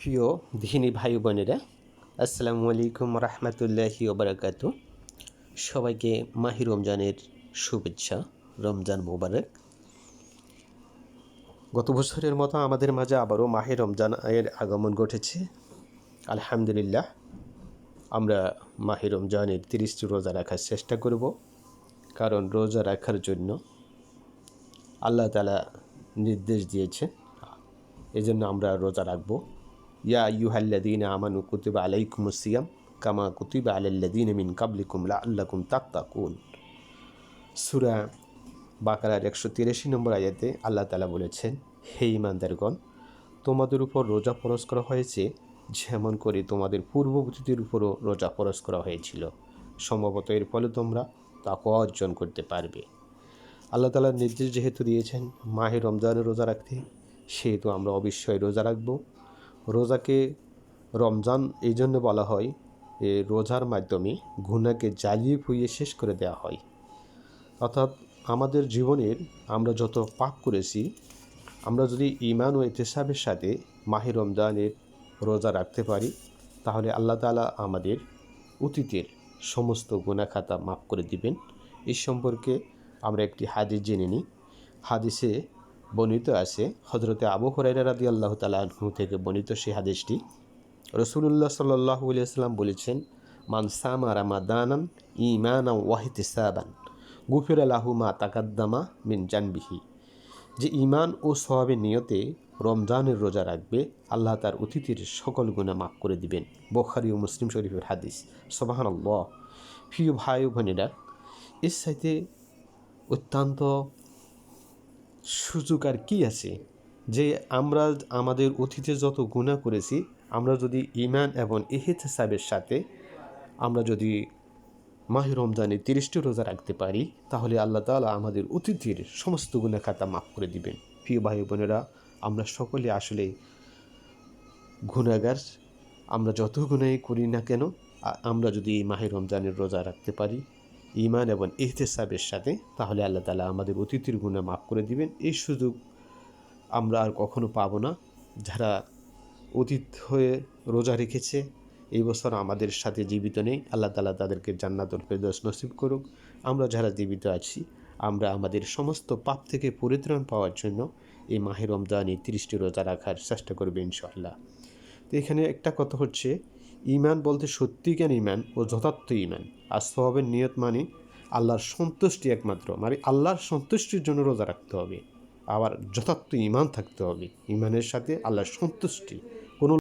প্রিয় দিনী ভাই বোনেরা, আসসালামু আলাইকুম রহমতুল্লাহি ওবরাকাতু। সবাইকে মাহি রমজানের শুভেচ্ছা। রমজান মোবারক। গত বছরের মতো আমাদের মাঝে আবারও মাহে রমজান এর আগমন ঘটেছে। আলহামদুলিল্লাহ, আমরা মাহে রমজানের 30টি রোজা রাখার চেষ্টা করব, কারণ রোজা রাখার জন্য আল্লাহ তাআলা নির্দেশ দিয়েছেন। এজন্য আমরা রোজা রাখবো। ইয়া আইয়ুহাল্লাযীনা আমানু কুতিবা আলাইকুমুস সিয়াম কামা কুতিবা আলাল্লাযীনা মিন ক্বাবলিকুম লাআল্লাকুম তাত্তাকুন। সূরা বাকারার 183 নম্বর আয়াতে আল্লাহ তাআলা বলেছেন, হে ঈমানদারগণ, তোমাদের উপর রোজা ফরজ করা হয়েছে যেমন করে তোমাদের পূর্ববর্তীদের উপরও রোজা ফরজ করা হয়েছিল। সম্ভবত এর ফলে তোমরা তাকওয়া অর্জন করতে পারবে। আল্লাহ তাআলা নির্দেশ যেহেতু দিয়েছেন মাহে রমজানের রোজা রাখতে, সেহেতু আমরা অবশ্যই রোজা রাখব। রোজাকে রমজান এই জন্য বলা হয়, রোজার মাধ্যমে গুনাহকে জ্বালিয়ে পুড়িয়ে শেষ করে দেওয়া হয়। অর্থাৎ আমাদের জীবনের আমরা যত পাপ করেছি, আমরা যদি ঈমান ও ইহতিসাবের সাথে মাহে রমজানের রোজা রাখতে পারি, তাহলে আল্লাহ তাআলা আমাদের অতীতের সমস্ত গুনাহ খাতা মাফ করে দিবেন। এই সম্পর্কে আমরা একটি হাদিস জেনে নিই। হাদিসে বর্ণিত আছে, হযরতে আবু হুরায়রা রাদিয়াল্লাহু তাআলা আনহু থেকে বর্ণিত সেই হাদিসটি। রাসূলুল্লাহ সাল্লাল্লাহু আলাইহি ওয়াসাল্লাম বলেছেন, মান সামা রামাদানান ঈমানান ওয়া ইহতিসাবান গুফিরা লাহু মা তাকাদ্দামা মিন জানবিহি। যে ঈমান ও সওয়াবের নিয়তে রমজানের রোজা রাখবে, আল্লাহ তার অতীতের সকল গুনাহ মাফ করে দিবেন। বুখারী ও মুসলিম শরীফের হাদিস। সুবহানাল্লাহ। প্রিয় ভাই ও বোনেরা, এর সাথে অত্যন্ত সুযোগ আর কি আছে যে আমরা আমাদের অতীতে যত গুনাহ করেছি, আমরা যদি ঈমান এবং ইহতিসাবের সাথে আমরা যদি মাহে রমজানে 30টি রোজা রাখতে পারি, তাহলে আল্লাহ তাআলা আমাদের অতীতের সমস্ত গুনাহ খাতা মাফ করে দিবেন। প্রিয় ভাই বোনেরা, আমরা সকলে আসলে গুনাহগার। আমরা যত গুনাহই করি না কেন, আমরা যদি মাহে রমজানের রোজা রাখতে পারি ঈমান এবং ইহতিসাবের সাথে, তাহলে আল্লাহ তাআলা আমাদের অতীতের গুনাহ মাফ করে দিবেন। এই সুযোগ আমরা আর কখনো পাবো না। যারা অতীত হয়ে রোজা রেখেছে, এই বছর আমাদের সাথে জীবিত নেই, আল্লাহ তাআলা তাদেরকে জান্নাতুল ফেরদৌস নসিব করুক। আমরা যারা জীবিত আছি, আমরা আমাদের সমস্ত পাপ থেকে পরিত্রাণ পাওয়ার জন্য এই মাহে রমজানে 30টি রোজা রাখার চেষ্টা করবে ইনশাআল্লাহ। তো এখানে একটা কথা হচ্ছে, ঈমান বলতে সত্যিকার ঈমান ও যথার্থ ঈমান। আর সওয়াবের নিয়ত মানে আল্লাহর সন্তুষ্টি একমাত্র, মানে আল্লাহর সন্তুষ্টির জন্য রোজা রাখতে হবে। আবার যথার্থ ঈমান থাকতে হবে, ঈমানের সাথে আল্লাহর সন্তুষ্টি। কোনো